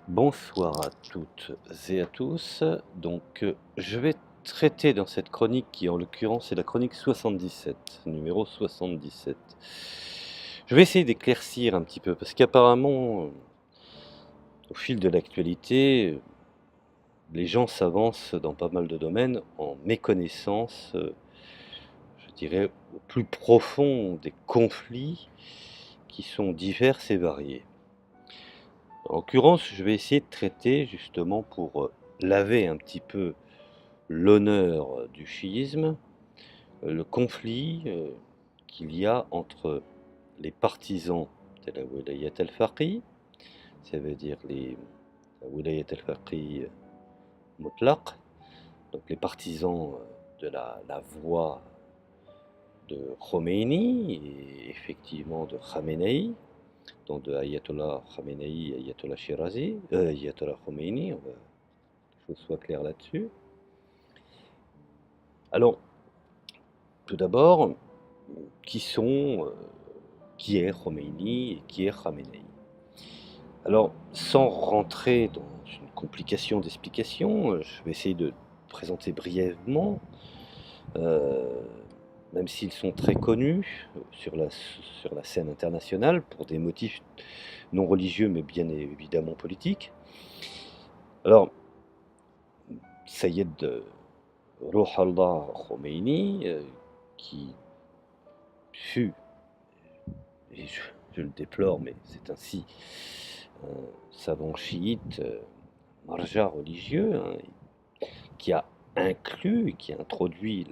Bonsoir à toutes et à tous. Je vais traiter dans cette chronique qui, en l'occurrence, est la chronique 77, numéro 77. Je vais essayer d'éclaircir un petit peu parce qu'apparemment, au fil de l'actualité, les gens s'avancent dans pas mal de domaines en méconnaissance, je dirais, au plus profond des conflits qui sont divers et variés. En l'occurrence, je vais essayer de traiter justement pour laver un petit peu l'honneur du chiisme, le conflit qu'il y a entre les partisans de la Wilayat al-Faqih, ça veut dire la Wilayat al-Faqih mutlaq, donc les partisans de la voie de Khomeini et effectivement de Khamenei, donc de Ayatollah Khamenei, Ayatollah Shirazi, Ayatollah Khomeini, on va que je sois clair là-dessus. Alors, tout d'abord, qui sont, qui est Khomeini et qui est Khamenei? Alors, sans rentrer dans une complication d'explication, je vais essayer de présenter brièvement, euh, même s'ils sont très connus sur la scène internationale pour des motifs non religieux mais bien évidemment politiques. Alors, Sayed Rouhollah Khomeini, qui fut, et je le déplore, mais c'est ainsi, un savant chiite, marja religieux, hein, qui a inclus et qui a introduit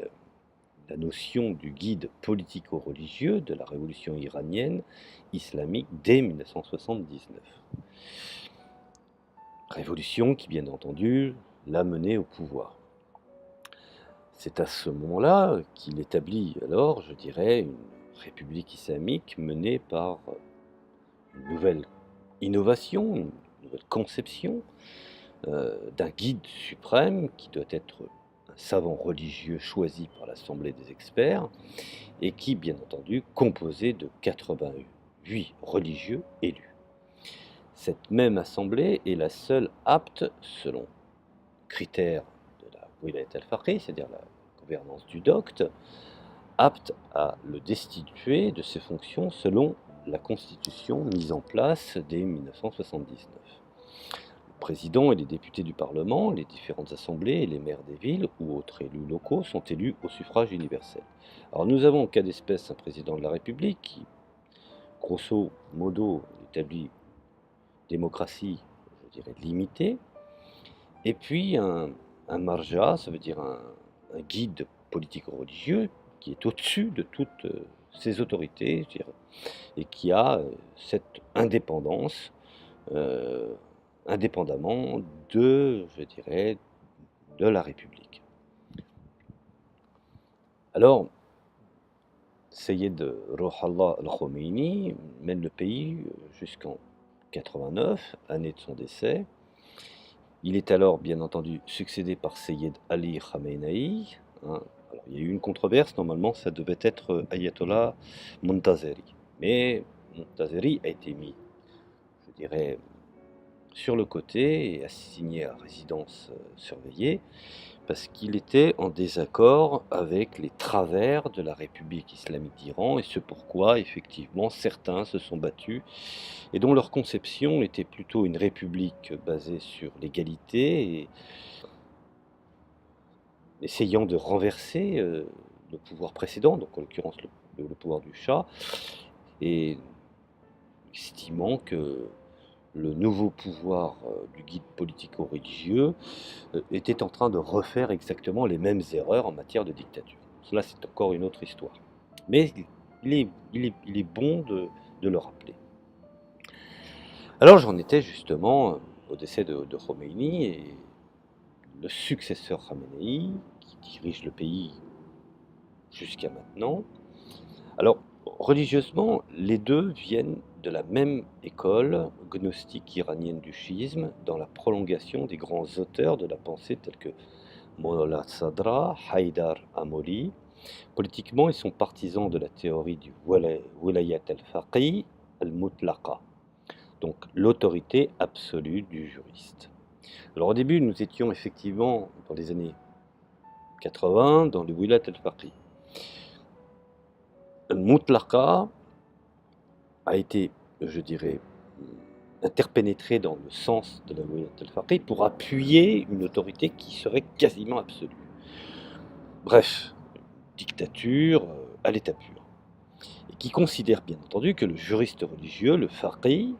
la notion du guide politico-religieux de la révolution iranienne islamique dès 1979. Révolution qui, bien entendu, l'a mené au pouvoir. C'est à ce moment-là qu'il établit alors, je dirais, une république islamique menée par une nouvelle innovation, une nouvelle conception d'un guide suprême qui doit être un savant religieux choisi par l'Assemblée des experts et qui, bien entendu, composé de 88 religieux élus. Cette même assemblée est la seule apte, selon critères de la Wilayat al-Faqih, c'est-à-dire la gouvernance du docte, apte à le destituer de ses fonctions selon la constitution mise en place dès 1979. Le président et les députés du Parlement, les différentes assemblées et les maires des villes ou autres élus locaux sont élus au suffrage universel. Alors nous avons en cas d'espèce un président de la République qui, grosso modo, établit démocratie, je dirais, limitée, et puis un marja, ça veut dire un guide politico-religieux qui est au-dessus de toutes ces autorités, je dirais, et qui a cette indépendance, euh, indépendamment de, je dirais, de la République. Alors, Sayed Rouhollah al-Khomeini mène le pays jusqu'en 89, année de son décès. Il est alors, bien entendu, succédé par Sayed Ali Khamenei, hein. Alors, il y a eu une controverse, normalement ça devait être Ayatollah Montazeri. Mais Montazeri a été mis, je dirais, sur le côté et assigné à résidence surveillée parce qu'il était en désaccord avec les travers de la République islamique d'Iran et ce pourquoi effectivement certains se sont battus et dont leur conception était plutôt une république basée sur l'égalité et essayant de renverser le pouvoir précédent, donc en l'occurrence le pouvoir du Shah, et estimant que le nouveau pouvoir du guide politico-religieux était en train de refaire exactement les mêmes erreurs en matière de dictature. Cela, c'est encore une autre histoire. Mais il est bon de le rappeler. Alors j'en étais justement au décès de Khomeini et le successeur Khamenei qui dirige le pays jusqu'à maintenant. Alors, religieusement, les deux viennent de la même école gnostique iranienne du chiisme, dans la prolongation des grands auteurs de la pensée tels que Mollah Sadra, Haïdar Amoli. Politiquement, ils sont partisans de la théorie du Wilayat al-Faqih al-Mutlaqa. donc l'autorité absolue du juriste. Alors au début, nous étions effectivement, dans les années 80, dans le Wilat al-Faqih. Mutlaqa a été, je dirais, interpénétré dans le sens de la Wilat al-Faqih pour appuyer une autorité qui serait quasiment absolue. Bref, dictature à l'état pur. Et qui considère bien entendu que le juriste religieux, le faqih,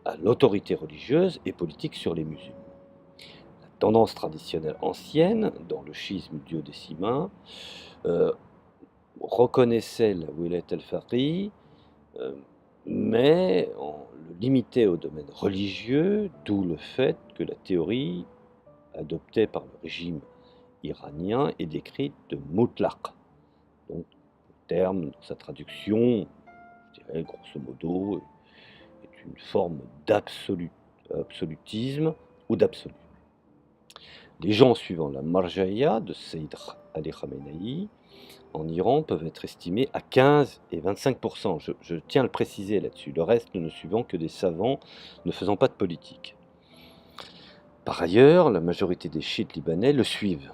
a l'autorité religieuse et politique sur les musulmans. La tendance traditionnelle ancienne, dans le schisme duodécimain, reconnaissait la wilayat al-faqih, mais on le limitait au domaine religieux, d'où le fait que la théorie adoptée par le régime iranien est décrite de mutlaq. Donc, le terme, dans sa traduction, je dirais grosso modo, est une forme d'absolutisme ou d'absolu. Les gens suivant la marjaïa de Sayyid Ali Khamenei en Iran peuvent être estimés à 15 et 25%. Je tiens à le préciser là-dessus. Le reste ne suivant que des savants ne faisant pas de politique. Par ailleurs, la majorité des chiites libanais le suivent.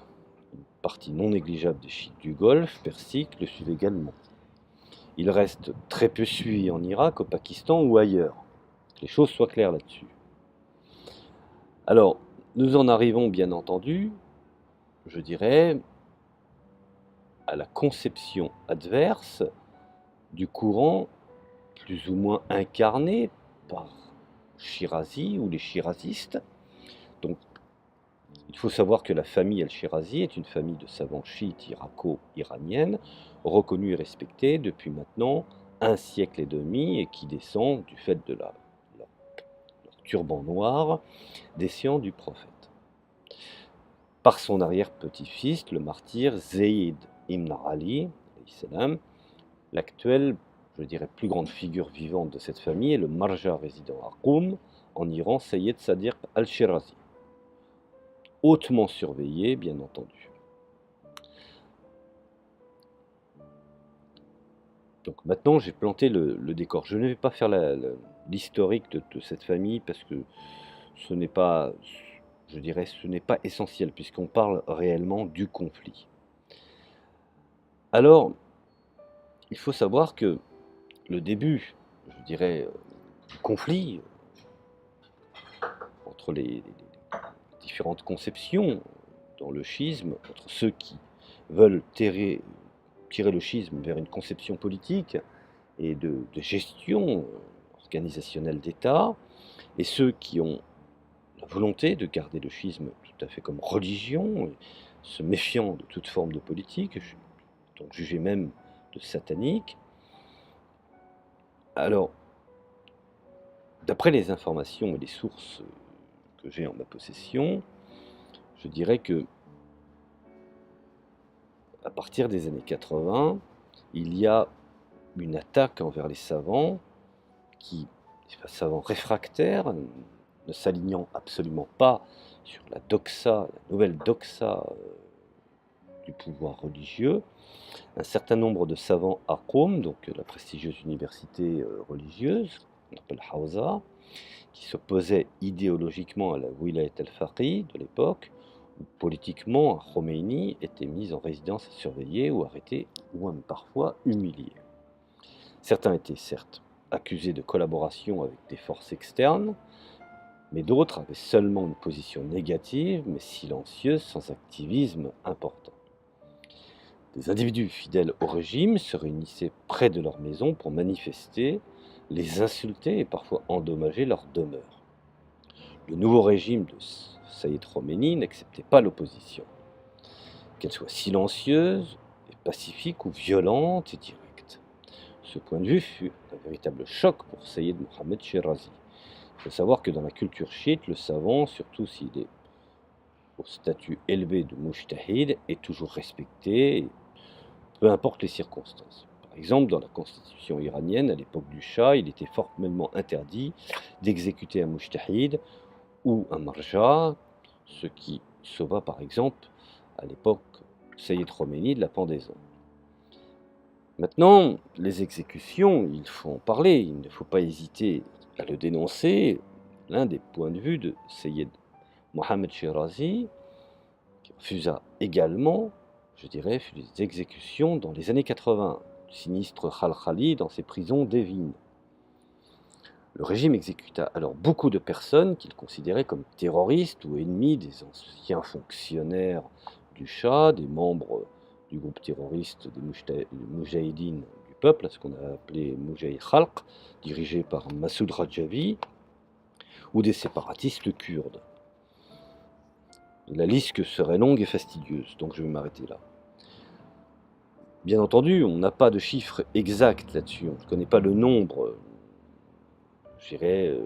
Une partie non négligeable des chiites du Golfe Persique le suivent également. Il reste très peu suivi en Irak, au Pakistan ou ailleurs. Que les choses soient claires là-dessus. Alors, nous en arrivons bien entendu, je dirais, à la conception adverse du courant plus ou moins incarné par Shirazi ou les shirazistes. Donc, il faut savoir que la famille al-Shirazi est une famille de savants chiites irako-iraniennes, reconnue et respectée depuis maintenant un siècle et demi, et qui descend du fait de leur turban noir, des scients du prophète. Par son arrière-petit-fils, le martyr Zayd ibn Ali, l'actuelle, je dirais, plus grande figure vivante de cette famille est le marja résident à Qom, en Iran, Sayyid Sadiq al-Shirazi. Hautement surveillé, bien entendu. Donc maintenant, j'ai planté le décor. Je ne vais pas faire l'historique de cette famille parce que ce n'est pas, je dirais, ce n'est pas essentiel puisqu'on parle réellement du conflit. Alors, il faut savoir que le début, je dirais, du conflit entre les différentes conceptions dans le schisme, entre ceux qui veulent tirer le schisme vers une conception politique et de gestion organisationnelle d'État, et ceux qui ont la volonté de garder le schisme tout à fait comme religion, se méfiant de toute forme de politique, donc jugé même de satanique. Alors, d'après les informations et les sources que j'ai en ma possession, je dirais que à partir des années 80, il y a une attaque envers les savants savants réfractaires, ne s'alignant absolument pas sur la doxa, la nouvelle doxa du pouvoir religieux. Un certain nombre de savants à Qom, donc la prestigieuse université religieuse, qu'on appelle Hawza, qui s'opposaient idéologiquement à la Wilayat al-Faqih de l'époque, où politiquement Khomeini était mis en résidence et surveillé ou arrêté, ou même parfois humilié. Certains étaient certes accusés de collaboration avec des forces externes, mais d'autres avaient seulement une position négative, mais silencieuse, sans activisme important. Des individus fidèles au régime se réunissaient près de leur maison pour manifester, les insulter et parfois endommager leur demeure. Le nouveau régime de Sayyid Khomeini n'acceptait pas l'opposition, qu'elle soit silencieuse, et pacifique ou violente et directe. Ce point de vue fut un véritable choc pour Sayyid Mohammed Shirazi. Il faut savoir que dans la culture chiite, le savant, surtout s'il est au statut élevé de mujtahid, est toujours respecté, peu importe les circonstances. Par exemple, dans la constitution iranienne, à l'époque du Shah, il était formellement interdit d'exécuter un mujtahid ou un marja, ce qui sauva par exemple à l'époque Sayyid Khomeini de la pendaison. Maintenant, les exécutions, il faut en parler, il ne faut pas hésiter à le dénoncer l'un des points de vue de Sayyid Mohammed Shirazi, qui refusa également, je dirais, les exécutions dans les années 80, sinistre Khalkhali dans ses prisons d'Evin. Le régime exécuta alors beaucoup de personnes qu'il considérait comme terroristes ou ennemis des anciens fonctionnaires du Shah, des membres du groupe terroriste des Moudjahidines du peuple, ce qu'on a appelé Moudjahid Khalq, dirigé par Massoud Rajavi, ou des séparatistes kurdes. La liste serait longue et fastidieuse, donc je vais m'arrêter là. Bien entendu, on n'a pas de chiffres exacts là-dessus, on ne connaît pas le nombre, je dirais,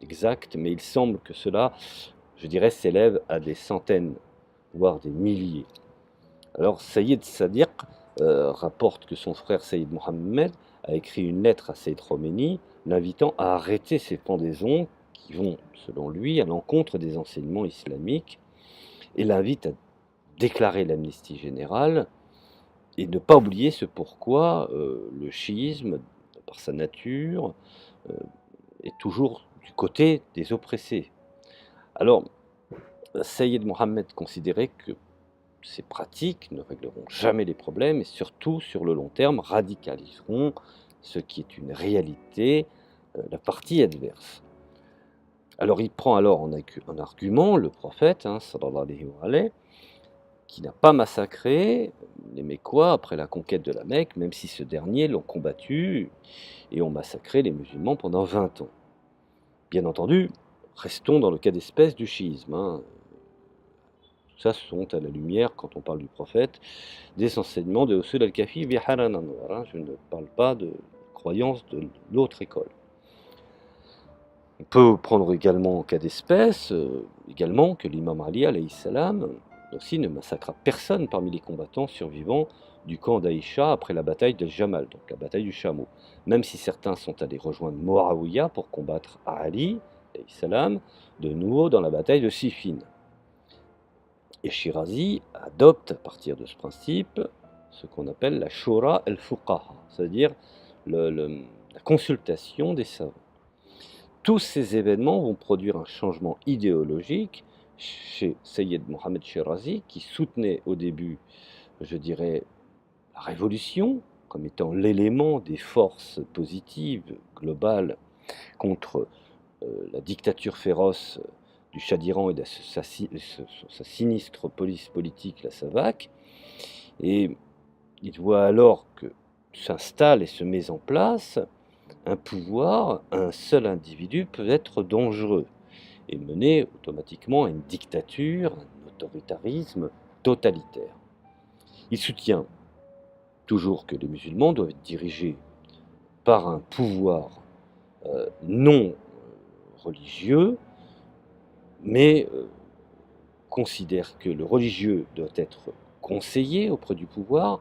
exact, mais il semble que cela, je dirais, s'élève à des centaines, voire des milliers. Alors Sayyid Sadiq rapporte que son frère Sayyid Mohammed a écrit une lettre à Sayyid Khomeini l'invitant à arrêter ces pendaisons qui vont, selon lui, à l'encontre des enseignements islamiques, et l'invite à déclarer l'amnistie générale et ne pas oublier ce pourquoi le chiisme, par sa nature, est toujours du côté des oppressés. Alors, Sayyid Mohammed considérait que ces pratiques ne régleront jamais les problèmes et surtout, sur le long terme, radicaliseront ce qui est une réalité, la partie adverse. Alors il prend alors en argument le prophète, sallallahu alayhi wa alayhi, qui n'a pas massacré les Mécois après la conquête de la Mecque, même si ce dernier l'ont combattu et ont massacré les musulmans pendant 20 ans. Bien entendu, restons dans le cas d'espèce du chiisme. Tout ça sont à la lumière, quand on parle du prophète, des enseignements de Usul al-Kafi Biharan Anwar. Je ne parle pas de croyances de l'autre école. On peut prendre également en cas d'espèce, également que l'imam Ali alayhi salam aussi ne massacra personne parmi les combattants survivants du camp d'Aïcha après la bataille de Jamal, donc la bataille du chameau. Même si certains sont allés rejoindre Muawiyah pour combattre Ali alayhi salam de nouveau dans la bataille de Siffin. Et Shirazi adopte à partir de ce principe ce qu'on appelle la Shura al-Fuqaha, c'est-à-dire la consultation des savants. Tous ces événements vont produire un changement idéologique chez Sayyid Mohammed Shirazi, qui soutenait au début, je dirais, la révolution comme étant l'élément des forces positives globales contre la dictature féroce du Shah d'Iran et de sa sinistre police politique, la SAVAK. Et il voit alors que s'installe et se met en place un pouvoir, un seul individu peut être dangereux et mener automatiquement à une dictature, un autoritarisme totalitaire. Il soutient toujours que les musulmans doivent être dirigés par un pouvoir non religieux, mais considère que le religieux doit être conseillé auprès du pouvoir,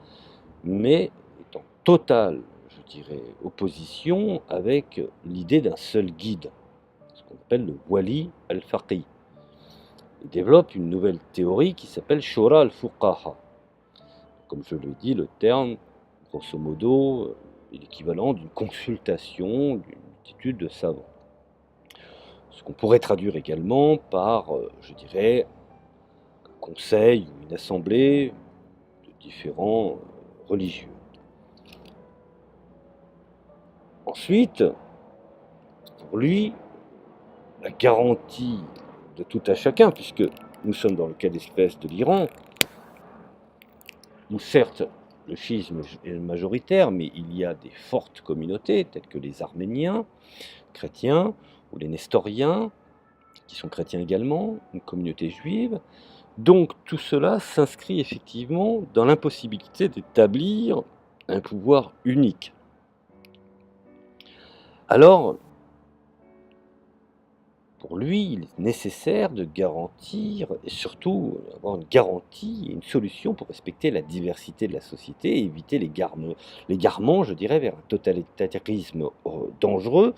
mais est en totale, je dirais, opposition avec l'idée d'un seul guide, ce qu'on appelle le wali al-faqih. Il développe une nouvelle théorie qui s'appelle Shura al-Fuqaha. Comme je l'ai dit, le terme, grosso modo, est l'équivalent d'une consultation d'une multitude de savants. Ce qu'on pourrait traduire également par, je dirais, un conseil ou une assemblée de différents religieux. Ensuite, pour lui, la garantie de tout à chacun, puisque nous sommes dans le cas d'espèce de l'Iran, où certes le chiisme est majoritaire, mais il y a des fortes communautés, telles que les Arméniens, chrétiens, ou les Nestoriens, qui sont chrétiens également, une communauté juive. Donc tout cela s'inscrit effectivement dans l'impossibilité d'établir un pouvoir unique. Alors, pour lui, il est nécessaire de garantir, et surtout avoir une garantie et une solution pour respecter la diversité de la société et éviter l'égarement, je dirais, vers un totalitarisme dangereux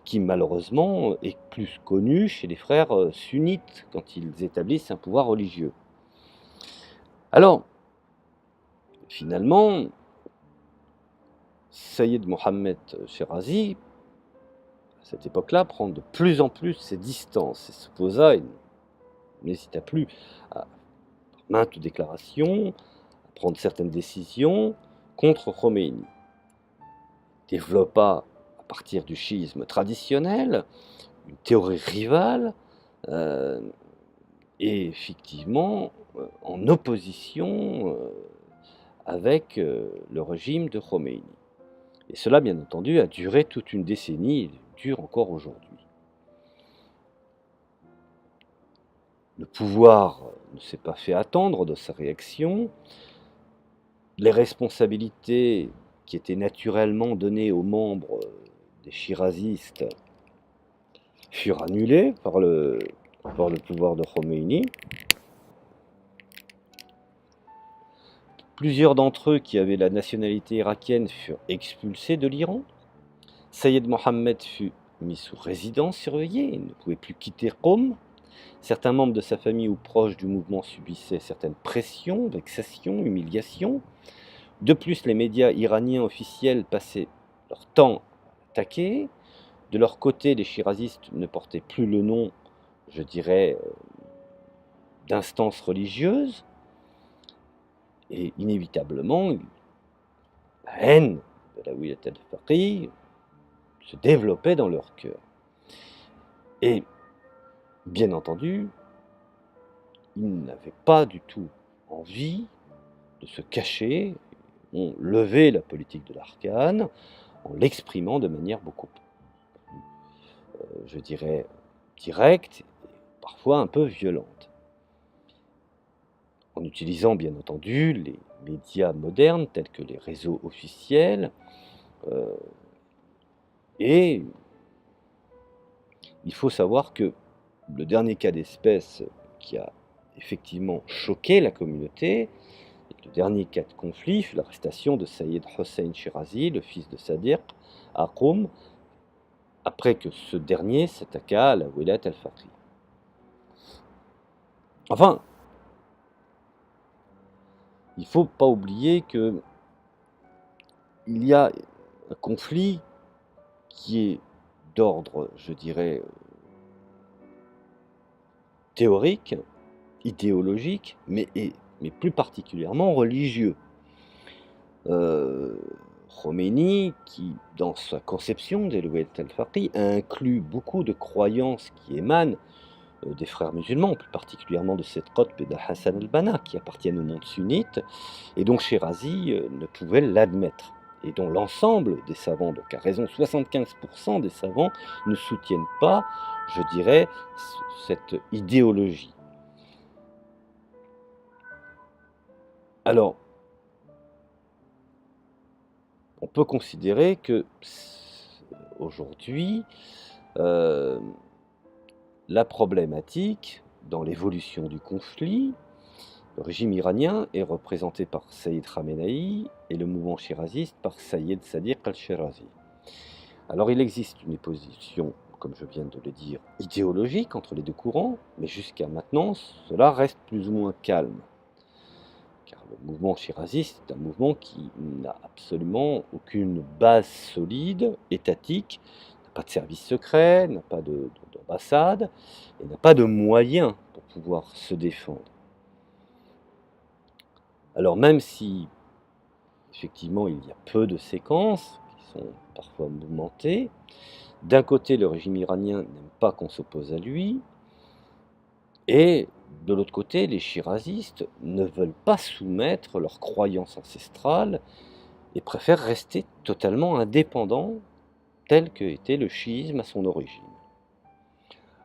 qui malheureusement est plus connu chez les frères sunnites quand ils établissent un pouvoir religieux. Alors, finalement, Sayyid Mohammed Shirazi à cette époque-là, prendre de plus en plus ses distances et s'opposa et n'hésita plus à maintes déclarations, à prendre certaines décisions contre Khomeini. Développa, à partir du chiisme traditionnel, une théorie rivale, euh, et effectivement en opposition avec le régime de Khomeini. Et cela, bien entendu, a duré toute une décennie et dure encore aujourd'hui. Le pouvoir ne s'est pas fait attendre de sa réaction. Les responsabilités qui étaient naturellement données aux membres des shirazistes furent annulées par le pouvoir de Khomeini. Plusieurs d'entre eux qui avaient la nationalité irakienne furent expulsés de l'Iran. Sayyid Mohammed fut mis sous résidence surveillée, il ne pouvait plus quitter Qom. Certains membres de sa famille ou proches du mouvement subissaient certaines pressions, vexations, humiliations. De plus, les médias iraniens officiels passaient leur temps à attaquer. De leur côté, les shirazistes ne portaient plus le nom, je dirais, d'instances religieuses. Et inévitablement, la haine de la Wilayat al-Faqih se développait dans leur cœur. Et bien entendu, ils n'avaient pas du tout envie de se cacher, ont levé la politique de l'Arkane en l'exprimant de manière beaucoup plus, je dirais, directe et parfois un peu violente. En utilisant bien entendu les médias modernes tels que les réseaux officiels, et il faut savoir que le dernier cas d'espèce qui a effectivement choqué la communauté, le dernier cas de conflit fut l'arrestation de Sayyid Hossein Shirazi, le fils de Sadiq, à Qom, après que ce dernier s'attaqua à la Wilayat al-Faqih. Enfin, il ne faut pas oublier qu'il y a un conflit qui est d'ordre, je dirais, théorique, idéologique, mais plus particulièrement religieux. Khomeini, qui, dans sa conception des Wilayat al-Faqih, a inclus beaucoup de croyances qui émanent des frères musulmans, plus particulièrement de cette Qutb et de Hassan al-Banna, qui appartiennent au monde sunnite, et dont Shirazi ne pouvait l'admettre, et dont l'ensemble des savants, donc à raison 75% des savants, ne soutiennent pas, je dirais, cette idéologie. Alors, on peut considérer que aujourd'hui, la problématique dans l'évolution du conflit, le régime iranien est représenté par Sayyid Khamenei et le mouvement shiraziste par Sayyid Sadiq al-Shirazi. Alors il existe une opposition, comme je viens de le dire, idéologique entre les deux courants, mais jusqu'à maintenant, cela reste plus ou moins calme. Car le mouvement shiraziste est un mouvement qui n'a absolument aucune base solide, étatique, n'a pas de service secret, n'a pas d'ambassade, et n'a pas de moyens pour pouvoir se défendre. Alors même si, effectivement, il y a peu de séquences, qui sont parfois mouvementées, d'un côté, le régime iranien n'aime pas qu'on s'oppose à lui, et de l'autre côté, les shirazistes ne veulent pas soumettre leurs croyances ancestrales et préfèrent rester totalement indépendants, tel que était le chiisme à son origine.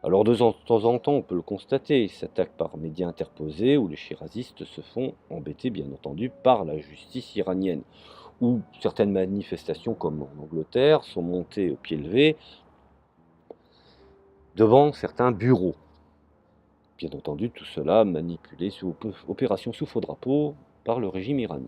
Alors de temps en temps, on peut le constater, ils s'attaquent par médias interposés où les shirazistes se font embêter, bien entendu, par la justice iranienne, où certaines manifestations, comme en Angleterre, sont montées au pied levé devant certains bureaux. Bien entendu, tout cela manipulé sous opération sous faux drapeau par le régime iranien.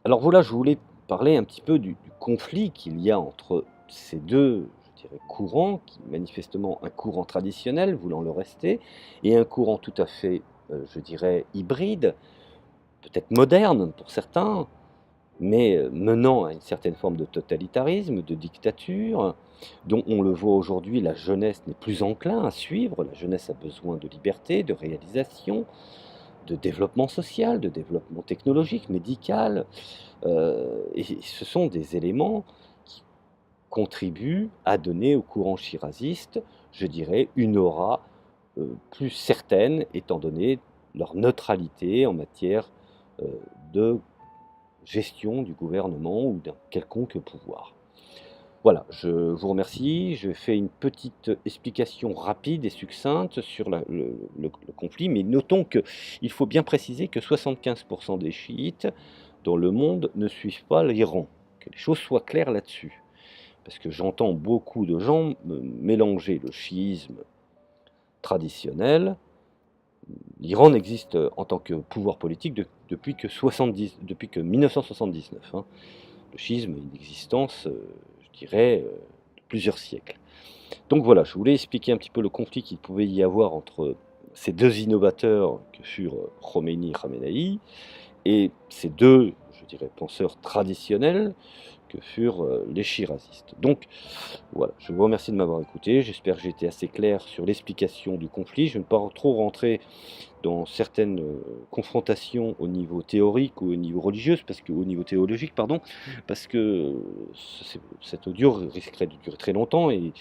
Alors voilà, je voulais parler un petit peu du conflit qu'il y a entre ces deux, je dirais, courants, qui manifestement un courant traditionnel, voulant le rester, et un courant tout à fait, je dirais, hybride, peut-être moderne pour certains, mais menant à une certaine forme de totalitarisme, de dictature, dont on le voit aujourd'hui, la jeunesse n'est plus enclin à suivre. La jeunesse a besoin de liberté, de réalisation, de développement social, de développement technologique, médical, et ce sont des éléments qui contribuent à donner au courant chiraziste, je dirais, une aura, plus certaine, étant donné leur neutralité en matière, de gestion du gouvernement ou d'un quelconque pouvoir. Voilà, je vous remercie. Je fais une petite explication rapide et succincte sur le conflit, mais notons qu'il faut bien préciser que 75% des chiites dans le monde ne suivent pas l'Iran. Que les choses soient claires là-dessus. Parce que j'entends beaucoup de gens mélanger le chiisme traditionnel. L'Iran n'existe en tant que pouvoir politique depuis que 1979, hein. Le schisme a une existence, je dirais, de plusieurs siècles. Donc voilà, je voulais expliquer un petit peu le conflit qu'il pouvait y avoir entre ces deux innovateurs que furent Khomeini et Khamenei, et ces deux, je dirais, penseurs traditionnels que furent les chirazistes. Donc voilà, je vous remercie de m'avoir écouté, j'espère que j'ai été assez clair sur l'explication du conflit, je ne vais pas trop rentrer dans certaines confrontations au niveau théorique ou au niveau religieux, au niveau théologique, pardon, parce que cet audio risquerait de durer très longtemps et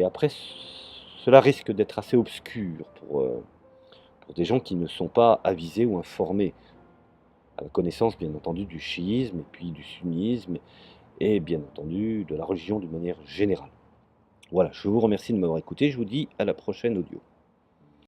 après cela risque d'être assez obscur pour des gens qui ne sont pas avisés ou informés, à la connaissance bien entendu du chiisme et puis du sunnisme et bien entendu de la religion d'une manière générale. Voilà, je vous remercie de m'avoir écouté, je vous dis à la prochaine audio.